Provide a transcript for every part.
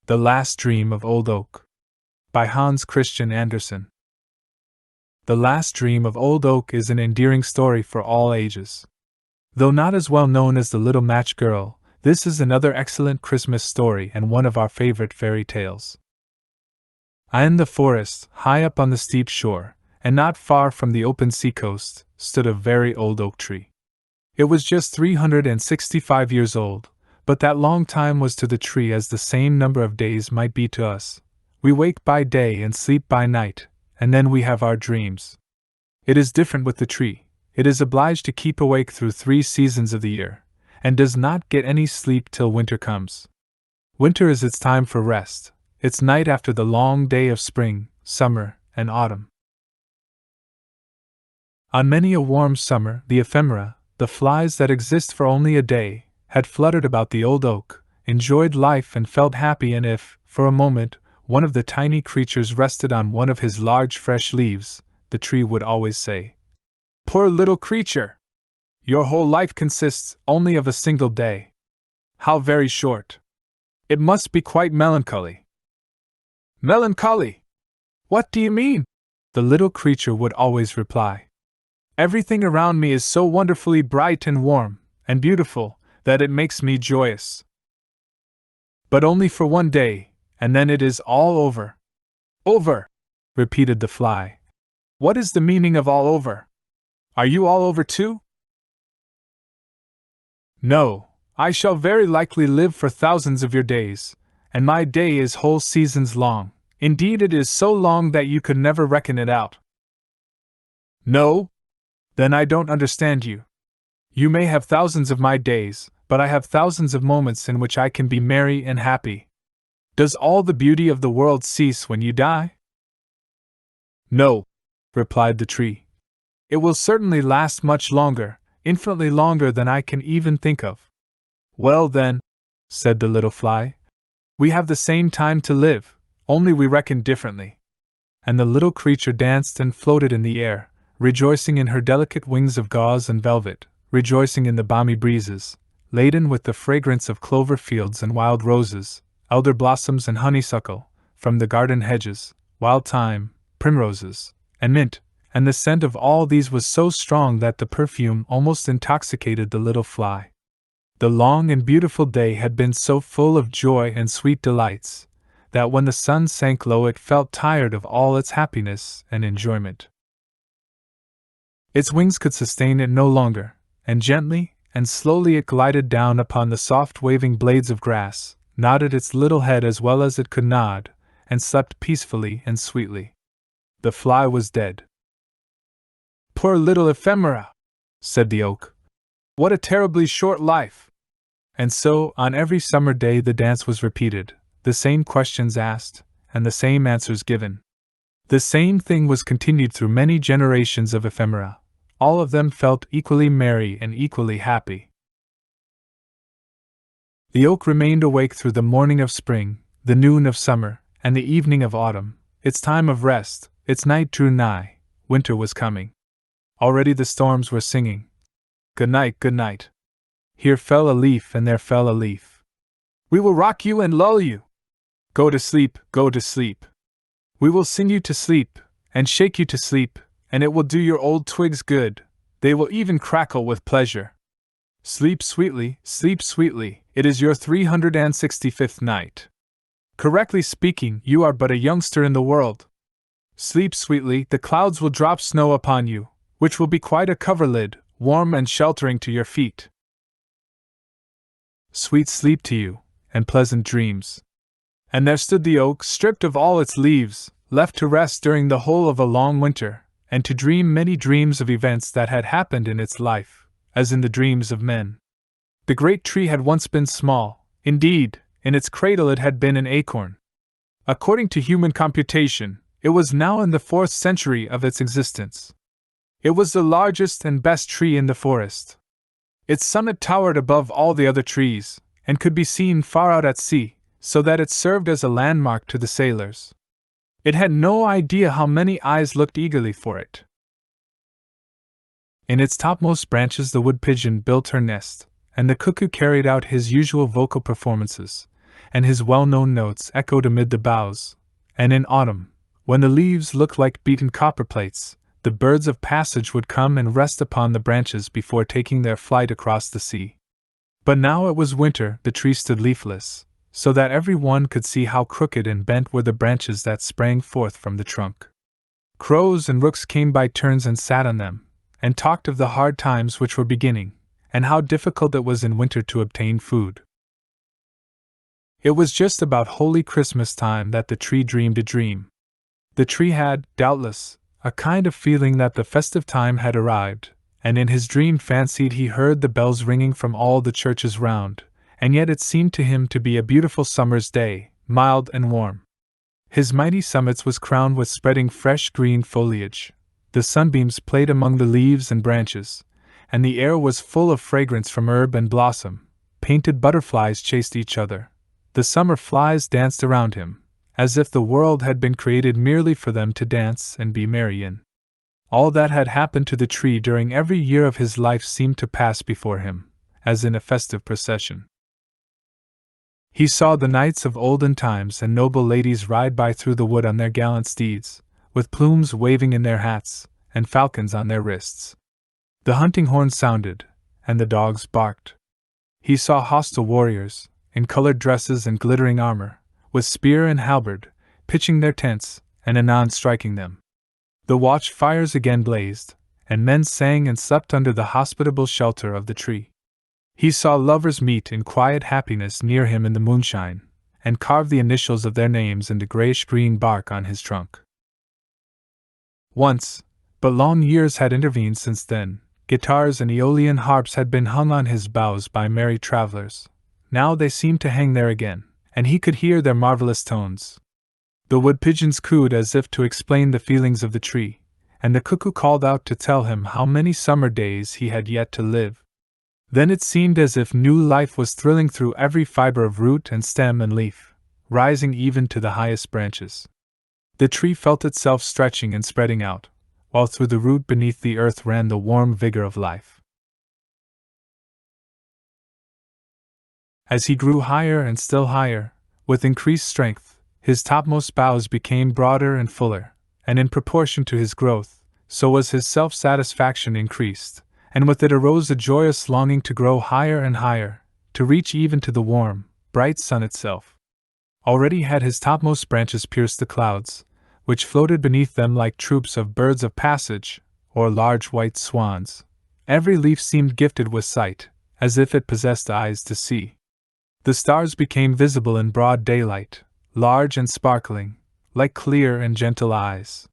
The Last Dream of Old Oak, by Hans Christian Andersen. The Last Dream of Old Oak is an endearing story for all ages. Though not as well known as The Little Match Girl, this is another excellent Christmas story and one of our favorite fairy tales. In the forest, high up on the steep shore, and not far from the open seacoast, stood a very old oak tree. It was just 365 years old, but that long time was to the tree as the same number of days might be to us. We wake by day and sleep by night, and then we have our dreams. It is different with the tree. It is obliged to keep awake through 3 seasons of the year, and does not get any sleep till winter comes. Winter is its time for rest, its night after the long day of spring, summer, and autumn. On many a warm summer, the ephemera, the flies that exist for only a day, had fluttered about the old oak, enjoyed life and felt happy, and if, for a moment, one of the tiny creatures rested on one of his large fresh leaves, the tree would always say, "Poor little creature! Your whole life consists only of a single day. How very short! It must be quite melancholy." "Melancholy? What do you mean?" the little creature would always reply. "Everything around me is so wonderfully bright and warm and beautiful that it makes me joyous. But only for one day, and then it is all over." "Over?" repeated the fly. "What is the meaning of all over? Are you all over too?" "No, I shall very likely live for thousands of your days, and my day is whole seasons long. Indeed, it is so long that you could never reckon it out." "No? Then I don't understand you. You may have thousands of my days, but I have thousands of moments in which I can be merry and happy. Does all the beauty of the world cease when you die?" "No," replied the tree. "It will certainly last much longer, infinitely longer than I can even think of." "Well then," said the little fly, "we have the same time to live, only we reckon differently." And the little creature danced and floated in the air, rejoicing in her delicate wings of gauze and velvet, rejoicing in the balmy breezes, laden with the fragrance of clover fields and wild roses, elder blossoms and honeysuckle, from the garden hedges, wild thyme, primroses, and mint, and the scent of all these was so strong that the perfume almost intoxicated the little fly. The long and beautiful day had been so full of joy and sweet delights, that when the sun sank low it felt tired of all its happiness and enjoyment. Its wings could sustain it no longer, and gently and slowly it glided down upon the soft waving blades of grass, nodded its little head as well as it could nod, and slept peacefully and sweetly. The fly was dead. "Poor little ephemera!" said the oak. "What a terribly short life!" And so, on every summer day the dance was repeated, the same questions asked, and the same answers given. The same thing was continued through many generations of ephemera. All of them felt equally merry and equally happy. The oak remained awake through the morning of spring, the noon of summer, and the evening of autumn. Its time of rest, its night drew nigh. Winter was coming. Already the storms were singing, "Good night, good night. Here fell a leaf and there fell a leaf. We will rock you and lull you. Go to sleep, go to sleep. We will sing you to sleep, and shake you to sleep, and it will do your old twigs good, they will even crackle with pleasure. Sleep sweetly, it is your 365th night. Correctly speaking, you are but a youngster in the world. Sleep sweetly, the clouds will drop snow upon you, which will be quite a coverlid, warm and sheltering to your feet. Sweet sleep to you, and pleasant dreams." And there stood the oak, stripped of all its leaves, left to rest during the whole of a long winter, and to dream many dreams of events that had happened in its life, as in the dreams of men. The great tree had once been small; indeed, in its cradle it had been an acorn. According to human computation, it was now in the 4th century of its existence. It was the largest and best tree in the forest. Its summit towered above all the other trees, and could be seen far out at sea, so that it served as a landmark to the sailors. It had no idea how many eyes looked eagerly for it. In its topmost branches the wood pigeon built her nest, and the cuckoo carried out his usual vocal performances, and his well-known notes echoed amid the boughs. And in autumn, when the leaves looked like beaten copper plates, the birds of passage would come and rest upon the branches before taking their flight across the sea. But now it was winter, the tree stood leafless, so that every one could see how crooked and bent were the branches that sprang forth from the trunk. Crows and rooks came by turns and sat on them, and talked of the hard times which were beginning, and how difficult it was in winter to obtain food. It was just about Holy Christmas time that the tree dreamed a dream. The tree had, doubtless, a kind of feeling that the festive time had arrived, and in his dream fancied he heard the bells ringing from all the churches round, and yet it seemed to him to be a beautiful summer's day, mild and warm. His mighty summits was crowned with spreading fresh green foliage. The sunbeams played among the leaves and branches, and the air was full of fragrance from herb and blossom. Painted butterflies chased each other. The summer flies danced around him, as if the world had been created merely for them to dance and be merry in. All that had happened to the tree during every year of his life seemed to pass before him, as in a festive procession. He saw the knights of olden times and noble ladies ride by through the wood on their gallant steeds, with plumes waving in their hats, and falcons on their wrists. The hunting horn sounded, and the dogs barked. He saw hostile warriors, in colored dresses and glittering armor, with spear and halberd, pitching their tents, and anon striking them. The watch fires again blazed, and men sang and slept under the hospitable shelter of the tree. He saw lovers meet in quiet happiness near him in the moonshine, and carve the initials of their names in the grayish-green bark on his trunk. Once, but long years had intervened since then, guitars and Aeolian harps had been hung on his boughs by merry travelers. Now they seemed to hang there again, and he could hear their marvelous tones. The wood pigeons cooed as if to explain the feelings of the tree, and the cuckoo called out to tell him how many summer days he had yet to live. Then it seemed as if new life was thrilling through every fiber of root and stem and leaf, rising even to the highest branches. The tree felt itself stretching and spreading out, while through the root beneath the earth ran the warm vigor of life. As he grew higher and still higher, with increased strength, his topmost boughs became broader and fuller, and in proportion to his growth, so was his self-satisfaction increased, and with it arose a joyous longing to grow higher and higher, to reach even to the warm, bright sun itself. Already had his topmost branches pierced the clouds, which floated beneath them like troops of birds of passage, or large white swans. Every leaf seemed gifted with sight, as if it possessed eyes to see. The stars became visible in broad daylight, large and sparkling, like clear and gentle eyes.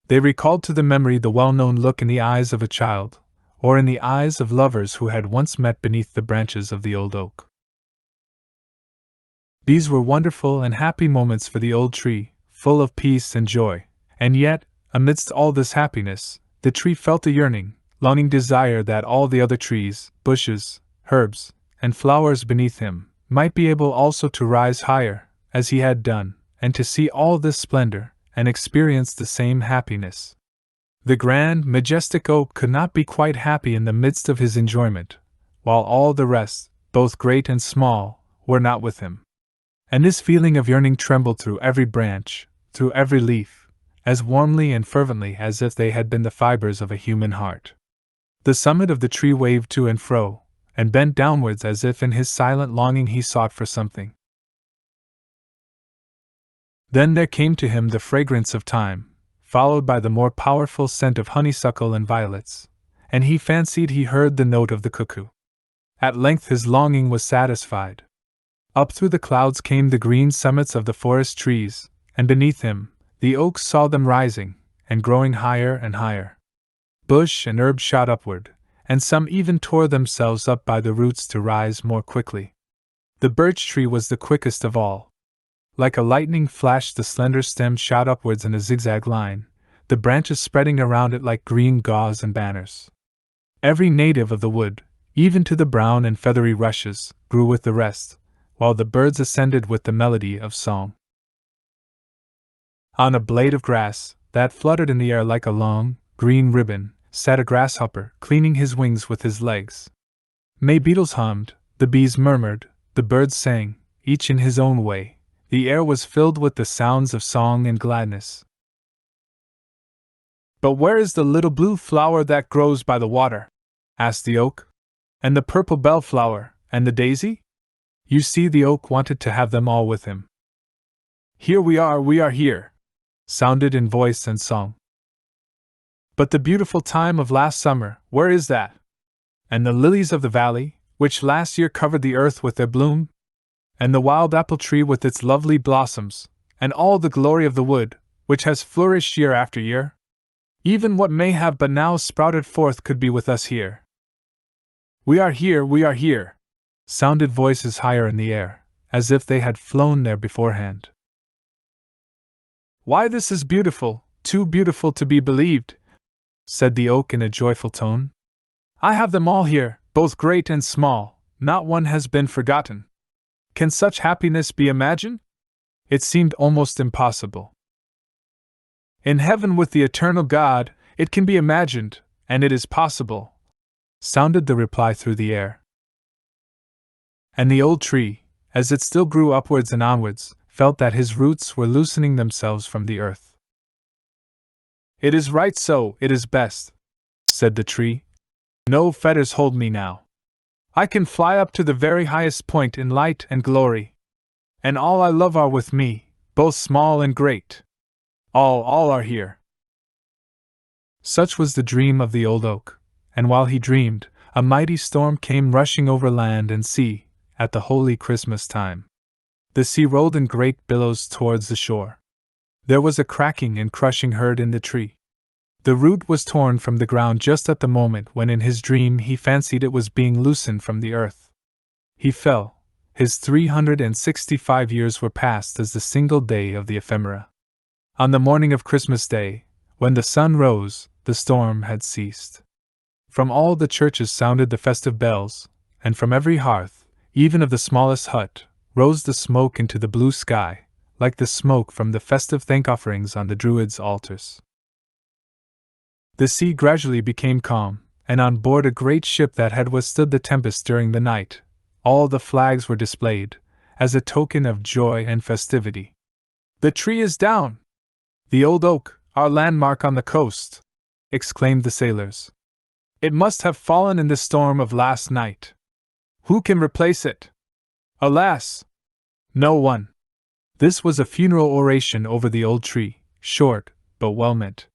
They recalled to the memory the well-known look in the eyes of a child, or in the eyes of lovers who had once met beneath the branches of the old oak. These were wonderful and happy moments for the old tree, full of peace and joy, and yet, amidst all this happiness, the tree felt a yearning, longing desire that all the other trees, bushes, herbs, and flowers beneath him might be able also to rise higher, as he had done, and to see all this splendor, and experience the same happiness. The grand, majestic oak could not be quite happy in the midst of his enjoyment, while all the rest, both great and small, were not with him. And this feeling of yearning trembled through every branch, through every leaf, as warmly and fervently as if they had been the fibers of a human heart. The summit of the tree waved to and fro, and bent downwards as if in his silent longing he sought for something. Then there came to him the fragrance of thyme, followed by the more powerful scent of honeysuckle and violets, and he fancied he heard the note of the cuckoo. At length his longing was satisfied. Up through the clouds came the green summits of the forest trees, and beneath him, the oaks saw them rising, and growing higher and higher. Bush and herb shot upward, and some even tore themselves up by the roots to rise more quickly. The birch tree was the quickest of all. Like a lightning flash the slender stem shot upwards in a zigzag line, the branches spreading around it like green gauze and banners. Every native of the wood, even to the brown and feathery rushes, grew with the rest, while the birds ascended with the melody of song. On a blade of grass, that fluttered in the air like a long, green ribbon, sat a grasshopper, cleaning his wings with his legs. May beetles hummed, the bees murmured, the birds sang, each in his own way. The air was filled with the sounds of song and gladness. "But where is the little blue flower that grows by the water?" asked the oak. "And the purple bellflower, and the daisy?" You see, the oak wanted to have them all with him. "Here we are here," sounded in voice and song. "But the beautiful time of last summer, where is that? And the lilies of the valley, which last year covered the earth with their bloom? And the wild apple tree with its lovely blossoms, and all the glory of the wood, which has flourished year after year? Even what may have but now sprouted forth could be with us here." We are here," sounded voices higher in the air, as if they had flown there beforehand. "Why, this is beautiful, too beautiful to be believed," said the oak in a joyful tone. "I have them all here, both great and small, not one has been forgotten. Can such happiness be imagined? It seemed almost impossible. In heaven with the eternal God, it can be imagined, and it is possible," sounded the reply through the air. And the old tree, as it still grew upwards and onwards, felt that his roots were loosening themselves from the earth. "It is right so, it is best," said the tree. "No fetters hold me now. I can fly up to the very highest point in light and glory. And all I love are with me, both small and great. All are here." Such was the dream of the old oak, and while he dreamed, a mighty storm came rushing over land and sea, at the holy Christmas time. The sea rolled in great billows towards the shore. There was a cracking and crushing heard in the tree. The root was torn from the ground just at the moment when in his dream he fancied it was being loosened from the earth. He fell. His 365 years were passed as the single day of the ephemera. On the morning of Christmas Day, when the sun rose, the storm had ceased. From all the churches sounded the festive bells, and from every hearth, even of the smallest hut, rose the smoke into the blue sky, like the smoke from the festive thank-offerings on the Druids' altars. The sea gradually became calm, and on board a great ship that had withstood the tempest during the night, all the flags were displayed, as a token of joy and festivity. "The tree is down! The old oak, our landmark on the coast!" exclaimed the sailors. "It must have fallen in the storm of last night. Who can replace it? Alas! No one." This was a funeral oration over the old tree, short, but well meant.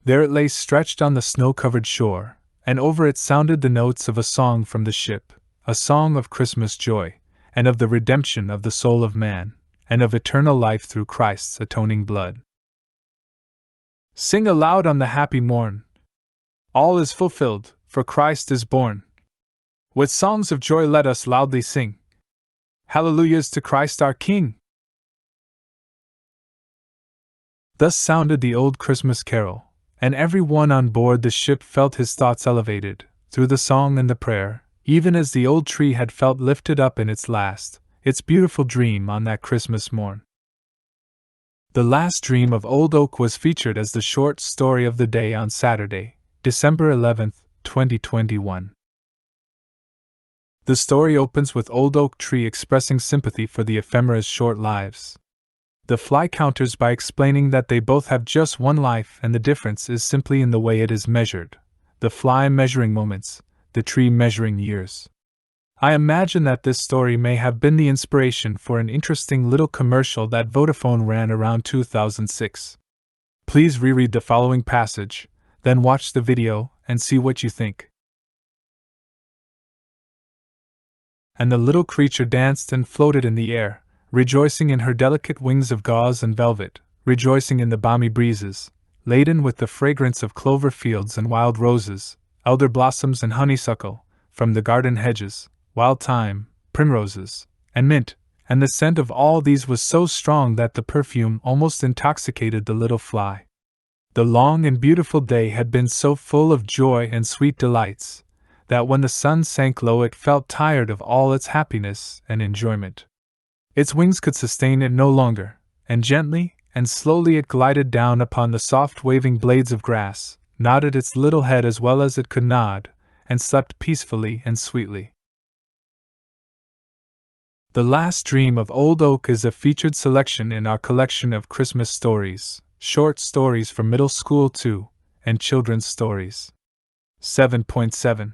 There it lay stretched on the snow-covered shore, and over it sounded the notes of a song from the ship, a song of Christmas joy, and of the redemption of the soul of man, and of eternal life through Christ's atoning blood. "Sing aloud on the happy morn! All is fulfilled, for Christ is born. With songs of joy let us loudly sing. Hallelujahs to Christ our King!" Thus sounded the old Christmas carol, and every one on board the ship felt his thoughts elevated, through the song and the prayer, even as the old tree had felt lifted up in its beautiful dream on that Christmas morn. The last dream of Old Oak was featured as the short story of the day on Saturday, December 11th, 2021. The story opens with Old Oak Tree expressing sympathy for the ephemera's short lives. The fly counters by explaining that they both have just one life and the difference is simply in the way it is measured, the fly measuring moments, the tree measuring years. I imagine that this story may have been the inspiration for an interesting little commercial that Vodafone ran around 2006. Please reread the following passage, then watch the video and see what you think. And the little creature danced and floated in the air, rejoicing in her delicate wings of gauze and velvet, rejoicing in the balmy breezes, laden with the fragrance of clover fields and wild roses, elder blossoms and honeysuckle, from the garden hedges, wild thyme, primroses, and mint, and the scent of all these was so strong that the perfume almost intoxicated the little fly. The long and beautiful day had been so full of joy and sweet delights, that when the sun sank low it felt tired of all its happiness and enjoyment. Its wings could sustain it no longer, and gently and slowly it glided down upon the soft waving blades of grass, nodded its little head as well as it could nod, and slept peacefully and sweetly. The Last Dream of Old Oak is a featured selection in our collection of Christmas stories, short stories for middle school too, and children's stories. 7.7